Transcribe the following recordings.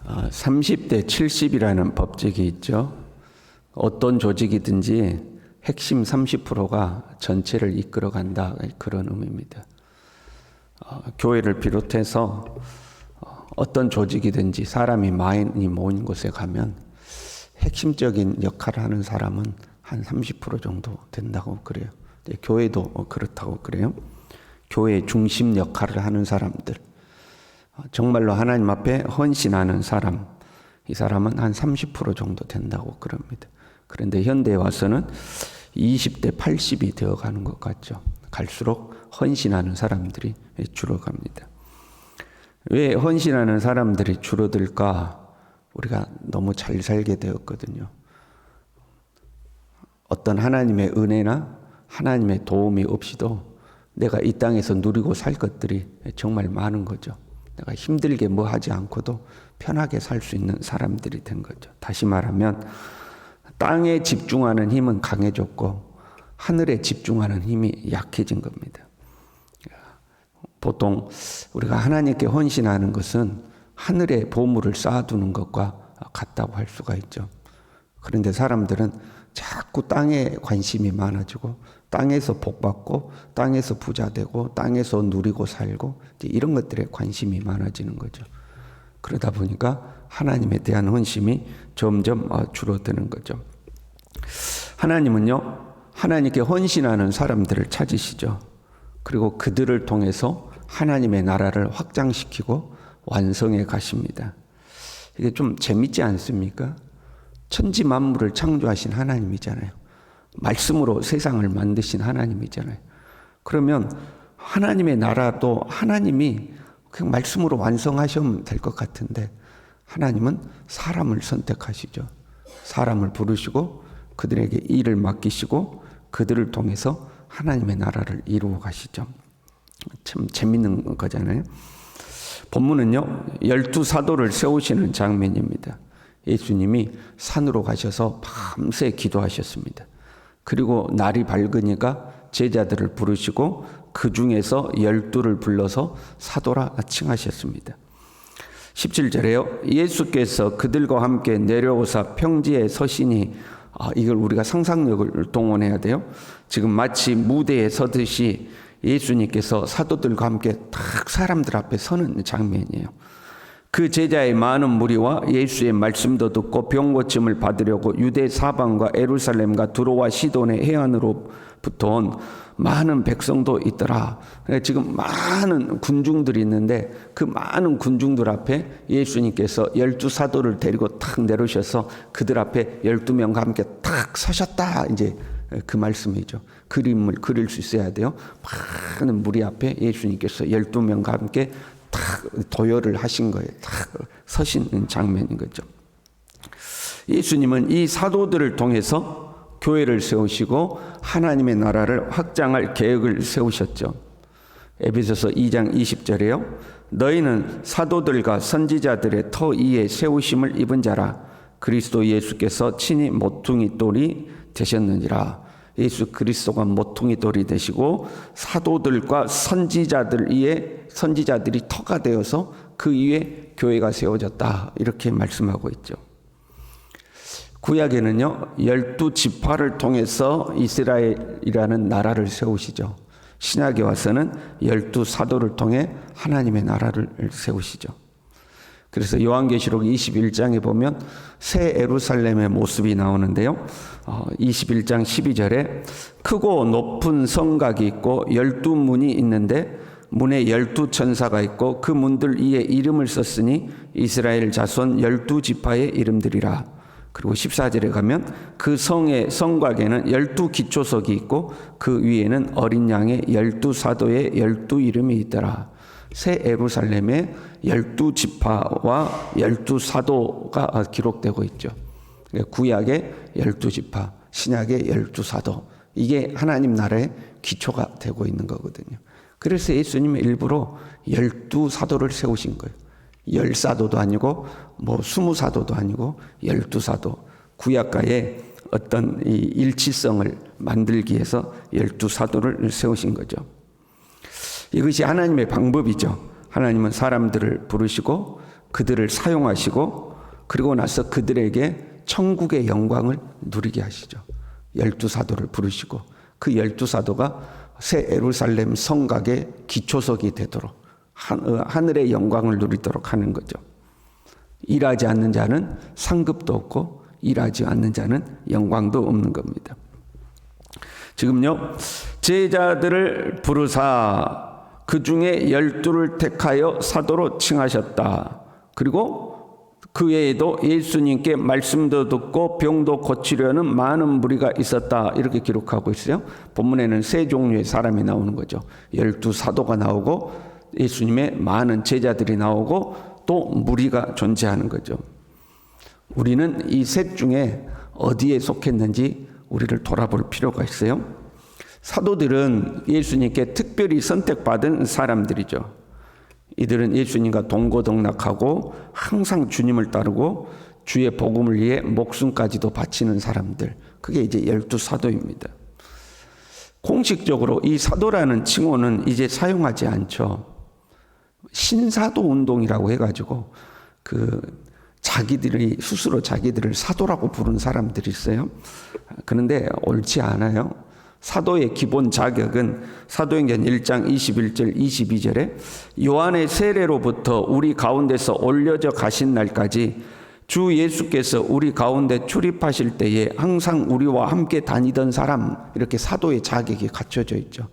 30대 70이라는 법칙이 있죠. 어떤 조직이든지 핵심 30%가 전체를 이끌어간다, 그런 의미입니다. 교회를 비롯해서 어떤 조직이든지 사람이 많이 모인 곳에 가면 핵심적인 역할을 하는 사람은 한 30% 정도 된다고 그래요. 교회도 그렇다고 그래요. 교회의 중심 역할을 하는 사람들, 정말로 하나님 앞에 헌신하는 사람, 이 사람은 한 30% 정도 된다고 그럽니다. 그런데 현대에 와서는 20대 80이 되어가는 것 같죠. 갈수록 헌신하는 사람들이 줄어갑니다. 왜 헌신하는 사람들이 줄어들까? 우리가 너무 잘 살게 되었거든요. 어떤 하나님의 은혜나 하나님의 도움이 없이도 내가 이 땅에서 누리고 살 것들이 정말 많은 거죠. 내가 힘들게 뭐 하지 않고도 편하게 살 수 있는 사람들이 된 거죠. 다시 말하면 땅에 집중하는 힘은 강해졌고 하늘에 집중하는 힘이 약해진 겁니다. 보통 우리가 하나님께 헌신하는 것은 하늘에 보물을 쌓아두는 것과 같다고 할 수가 있죠. 그런데 사람들은 자꾸 땅에 관심이 많아지고 땅에서 복받고 땅에서 부자되고 땅에서 누리고 살고 이런 것들에 관심이 많아지는 거죠. 그러다 보니까 하나님에 대한 헌신이 점점 줄어드는 거죠. 하나님은요, 하나님께 헌신하는 사람들을 찾으시죠. 그리고 그들을 통해서 하나님의 나라를 확장시키고 완성해 가십니다. 이게 좀 재밌지 않습니까? 천지 만물을 창조하신 하나님이잖아요. 말씀으로 세상을 만드신 하나님이잖아요. 그러면 하나님의 나라도 하나님이 그냥 말씀으로 완성하시면 될 것 같은데 하나님은 사람을 선택하시죠. 사람을 부르시고 그들에게 일을 맡기시고 그들을 통해서 하나님의 나라를 이루어 가시죠. 참 재밌는 거잖아요. 본문은요, 12사도를 세우시는 장면입니다. 예수님이 산으로 가셔서 밤새 기도하셨습니다. 그리고 날이 밝으니까 제자들을 부르시고 그 중에서 12를 불러서 사도라 칭하셨습니다. 17절에요. 예수께서 그들과 함께 내려오사 평지에 서시니, 이걸 우리가 상상력을 동원해야 돼요. 지금 마치 무대에 서듯이 예수님께서 사도들과 함께 딱 사람들 앞에 서는 장면이에요. 그 제자의 많은 무리와 예수의 말씀도 듣고 병 고침을 받으려고 유대 사방과 예루살렘과 두로와 시돈의 해안으로부터 온 많은 백성도 있더라. 지금 많은 군중들이 있는데 그 많은 군중들 앞에 예수님께서 12사도를 데리고 탁 내려오셔서 그들 앞에 12명과 함께 탁 서셨다. 이제 그 말씀이죠. 그림을 그릴 수 있어야 돼요. 많은 무리 앞에 예수님께서 12명과 함께 탁 도열을 하신 거예요. 탁 서신 장면인 거죠. 예수님은 이 사도들을 통해서 교회를 세우시고 하나님의 나라를 확장할 계획을 세우셨죠. 에베소서 2장 20절에요. 너희는 사도들과 선지자들의 터 위에 세우심을 입은 자라. 그리스도 예수께서 친히 모퉁이 돌이 되셨느니라. 예수 그리스도가 모퉁이 돌이 되시고 사도들과 선지자들이 터가 되어서 그 위에 교회가 세워졌다. 이렇게 말씀하고 있죠. 구약에는요, 12지파를 통해서 이스라엘이라는 나라를 세우시죠. 신약에 와서는 12사도를 통해 하나님의 나라를 세우시죠. 그래서 요한계시록 21장에 보면 새 예루살렘의 모습이 나오는데요. 21장 12절에 크고 높은 성곽이 있고 12문이 있는데 문에 12천사가 있고 그 문들 위에 이름을 썼으니 이스라엘 자손 12지파의 이름들이라. 그리고 14절에 가면 그 성곽에는 12기초석이 있고 그 위에는 어린 양의 12사도의 12이름이 있더라. 새 예루살렘에 12지파와 12사도가 기록되고 있죠. 구약의 12지파, 신약의 12사도. 이게 하나님 나라의 기초가 되고 있는 거거든요. 그래서 예수님이 일부러 12사도를 세우신 거예요. 10사도도 아니고 20사도도 아니고 12사도. 구약과의 어떤 이 일치성을 만들기 위해서 12사도를 세우신 거죠. 이것이 하나님의 방법이죠. 하나님은 사람들을 부르시고 그들을 사용하시고 그리고 나서 그들에게 천국의 영광을 누리게 하시죠. 12사도를 부르시고 그 12사도가 새 예루살렘 성곽의 기초석이 되도록 하늘의 영광을 누리도록 하는 거죠. 일하지 않는 자는 상급도 없고 일하지 않는 자는 영광도 없는 겁니다. 지금요, 제자들을 부르사 그 중에 12를 택하여 사도로 칭하셨다. 그리고 그 외에도 예수님께 말씀도 듣고 병도 고치려는 많은 무리가 있었다. 이렇게 기록하고 있어요. 본문에는 세 종류의 사람이 나오는 거죠. 12사도가 나오고 예수님의 많은 제자들이 나오고 또 무리가 존재하는 거죠. 우리는 이 셋 중에 어디에 속했는지 우리를 돌아볼 필요가 있어요. 사도들은 예수님께 특별히 선택받은 사람들이죠. 이들은 예수님과 동고동락하고 항상 주님을 따르고 주의 복음을 위해 목숨까지도 바치는 사람들. 그게 이제 12사도입니다. 공식적으로 이 사도라는 칭호는 이제 사용하지 않죠. 신사도 운동이라고 해가지고 자기들이 스스로 자기들을 사도라고 부르는 사람들이 있어요. 그런데 옳지 않아요. 사도의 기본 자격은 사도행전 1장 21절 22절에 요한의 세례로부터 우리 가운데서 올려져 가신 날까지 주 예수께서 우리 가운데 출입하실 때에 항상 우리와 함께 다니던 사람, 이렇게 사도의 자격이 갖춰져 있죠.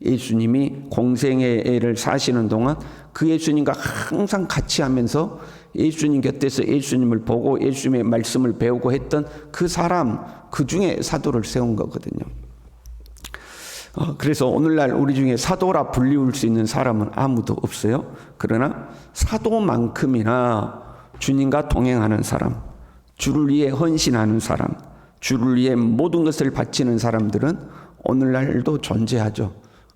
예수님이 공생의 애를 사시는 동안 그 예수님과 항상 같이 하면서 예수님 곁에서 예수님을 보고 예수님의 말씀을 배우고 했던 그 사람, 그 중에 사도를 세운 거거든요. 그래서 오늘날 우리 중에 사도라 불리울 수 있는 사람은 아무도 없어요. 그러나 사도만큼이나 주님과 동행하는 사람, 주를 위해 헌신하는 사람, 주를 위해 모든 것을 바치는 사람들은 오늘날도 존재하죠.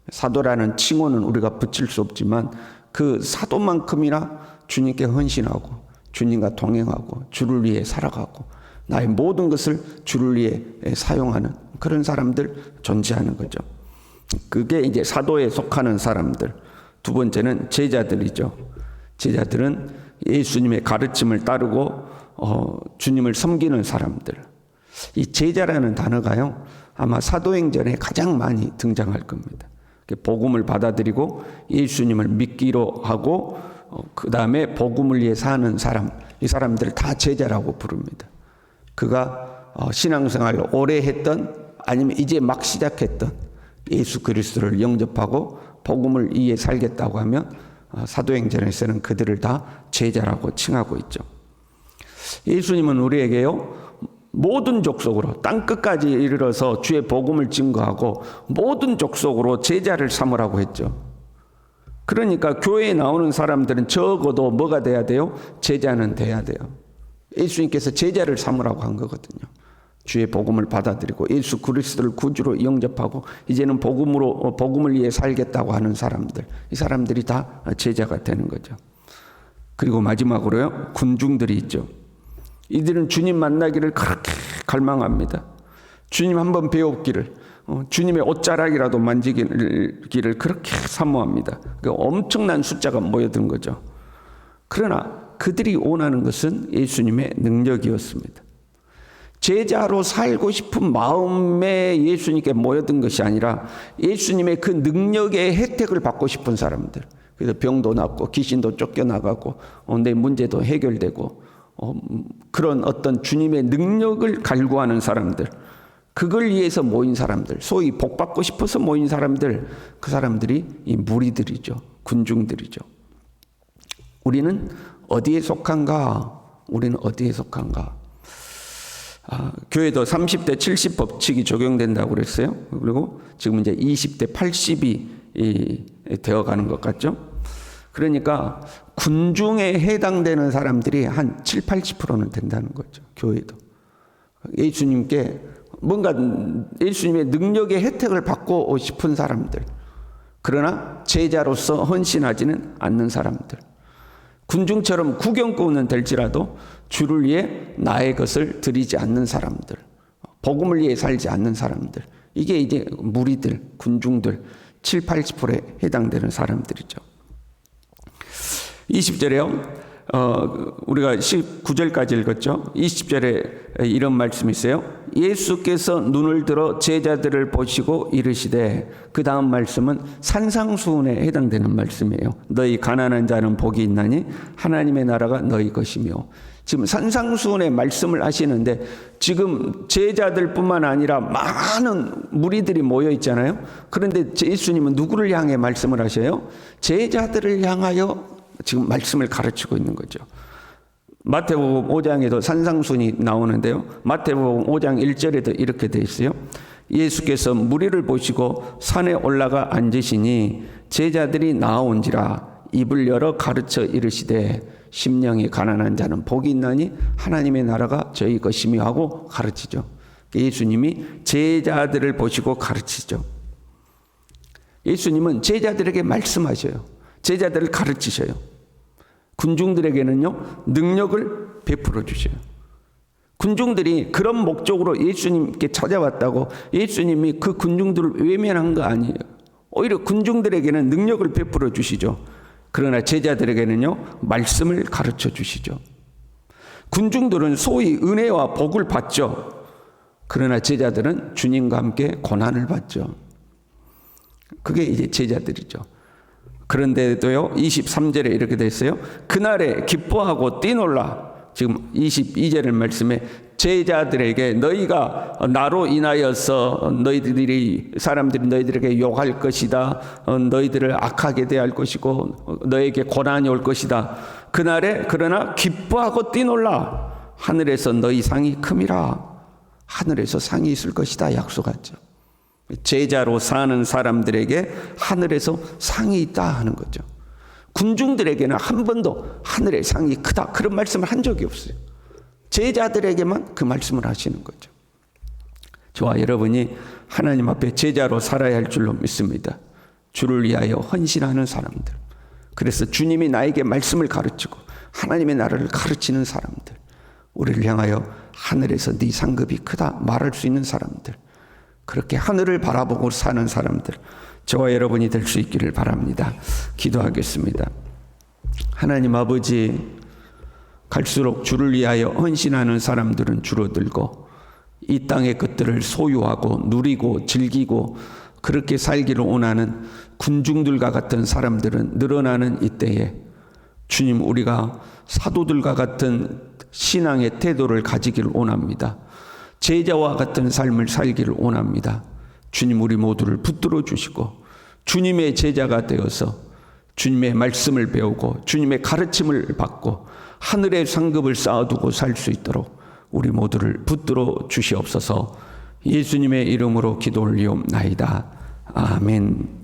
사도라는 칭호는 우리가 붙일 수 없지만 그 사도만큼이나 주님께 헌신하고 주님과 동행하고 주를 위해 살아가고 나의 모든 것을 주를 위해 사용하는 그런 사람들 존재하는 거죠. 그게 이제 사도에 속하는 사람들. 두 번째는 제자들이죠. 제자들은 예수님의 가르침을 따르고 주님을 섬기는 사람들. 이 제자라는 단어가요, 아마 사도행전에 가장 많이 등장할 겁니다. 복음을 받아들이고 예수님을 믿기로 하고 그 다음에 복음을 위해 사는 사람, 이 사람들을 다 제자라고 부릅니다. 그가 신앙생활을 오래 했던 아니면 이제 막 시작했던 예수 그리스도를 영접하고 복음을 위해 살겠다고 하면 사도행전에서는 그들을 다 제자라고 칭하고 있죠. 예수님은 우리에게요, 모든 족속으로 땅끝까지 이르러서 주의 복음을 증거하고 모든 족속으로 제자를 삼으라고 했죠. 그러니까 교회에 나오는 사람들은 적어도 뭐가 돼야 돼요? 제자는 돼야 돼요. 예수님께서 제자를 삼으라고 한 거거든요. 주의 복음을 받아들이고 예수 그리스도를 구주로 영접하고 이제는 복음을 위해 살겠다고 하는 사람들, 이 사람들이 다 제자가 되는 거죠. 그리고 마지막으로요, 군중들이 있죠. 이들은 주님 만나기를 그렇게 갈망합니다. 주님 한번 배웠기를, 주님의 옷자락이라도 만지기를 그렇게 사모합니다. 그러니까 엄청난 숫자가 모여든 거죠. 그러나 그들이 원하는 것은 예수님의 능력이었습니다. 제자로 살고 싶은 마음에 예수님께 모여든 것이 아니라 예수님의 그 능력의 혜택을 받고 싶은 사람들. 그래서 병도 낫고 귀신도 쫓겨나가고 내 문제도 해결되고 그런 어떤 주님의 능력을 갈구하는 사람들, 그걸 위해서 모인 사람들, 소위 복 받고 싶어서 모인 사람들, 그 사람들이 이 무리들이죠. 군중들이죠. 우리는 어디에 속한가? 우리는 어디에 속한가? 교회도 30대 70 법칙이 적용된다고 그랬어요. 그리고 지금 이제 20대 80이 되어가는 것 같죠. 그러니까 군중에 해당되는 사람들이 한 7, 80%는 된다는 거죠. 교회도. 예수님께 뭔가 예수님의 능력의 혜택을 받고 싶은 사람들. 그러나 제자로서 헌신하지는 않는 사람들. 군중처럼 구경꾼은 될지라도 주를 위해 나의 것을 드리지 않는 사람들, 복음을 위해 살지 않는 사람들, 이게 이제 무리들, 군중들 7, 80%에 해당되는 사람들이죠. 20절에요. 우리가 19절까지 읽었죠. 20절에 이런 말씀이 있어요. 예수께서 눈을 들어 제자들을 보시고 이르시되, 그 다음 말씀은 산상수훈에 해당되는 말씀이에요. 너희 가난한 자는 복이 있나니 하나님의 나라가 너희 것이며. 지금 산상수훈의 말씀을 하시는데, 지금 제자들뿐만 아니라 많은 무리들이 모여 있잖아요. 그런데 예수님은 누구를 향해 말씀을 하셔요? 제자들을 향하여 지금 말씀을 가르치고 있는 거죠. 마태복음 5장에도 산상수훈이 나오는데요. 마태복음 5장 1절에도 이렇게 돼 있어요. 예수께서 무리를 보시고 산에 올라가 앉으시니 제자들이 나온지라 입을 열어 가르쳐 이르시되, 심령이 가난한 자는 복이 있나니 하나님의 나라가 저희 것이며 하고 가르치죠. 예수님이 제자들을 보시고 가르치죠. 예수님은 제자들에게 말씀하셔요. 제자들을 가르치셔요. 군중들에게는요, 능력을 베풀어 주셔요. 군중들이 그런 목적으로 예수님께 찾아왔다고 예수님이 그 군중들을 외면한 거 아니에요. 오히려 군중들에게는 능력을 베풀어 주시죠. 그러나 제자들에게는요, 말씀을 가르쳐 주시죠. 군중들은 소위 은혜와 복을 받죠. 그러나 제자들은 주님과 함께 고난을 받죠. 그게 이제 제자들이죠. 그런데도요, 23절에 이렇게 돼 있어요. 그날에 기뻐하고 뛰놀라. 지금 22절의 말씀에 제자들에게 너희가 나로 인하여서 사람들이 너희들에게 욕할 것이다. 너희들을 악하게 대할 것이고 너에게 고난이 올 것이다. 그날에 그러나 기뻐하고 뛰놀라. 하늘에서 너희 상이 큼이라. 하늘에서 상이 있을 것이다 약속하죠. 제자로 사는 사람들에게 하늘에서 상이 있다 하는 거죠. 군중들에게는 한 번도 하늘의 상이 크다 그런 말씀을 한 적이 없어요. 제자들에게만 그 말씀을 하시는 거죠. 저와 여러분이 하나님 앞에 제자로 살아야 할 줄로 믿습니다. 주를 위하여 헌신하는 사람들. 그래서 주님이 나에게 말씀을 가르치고 하나님의 나라를 가르치는 사람들. 우리를 향하여 하늘에서 네 상급이 크다 말할 수 있는 사람들. 그렇게 하늘을 바라보고 사는 사람들, 저와 여러분이 될 수 있기를 바랍니다. 기도하겠습니다. 하나님 아버지, 갈수록 주를 위하여 헌신하는 사람들은 줄어들고 이 땅의 것들을 소유하고 누리고 즐기고 그렇게 살기를 원하는 군중들과 같은 사람들은 늘어나는 이때에 주님, 우리가 사도들과 같은 신앙의 태도를 가지기를 원합니다. 제자와 같은 삶을 살기를 원합니다. 주님, 우리 모두를 붙들어 주시고 주님의 제자가 되어서 주님의 말씀을 배우고 주님의 가르침을 받고 하늘의 상급을 쌓아두고 살 수 있도록 우리 모두를 붙들어 주시옵소서. 예수님의 이름으로 기도 올리옵나이다. 아멘.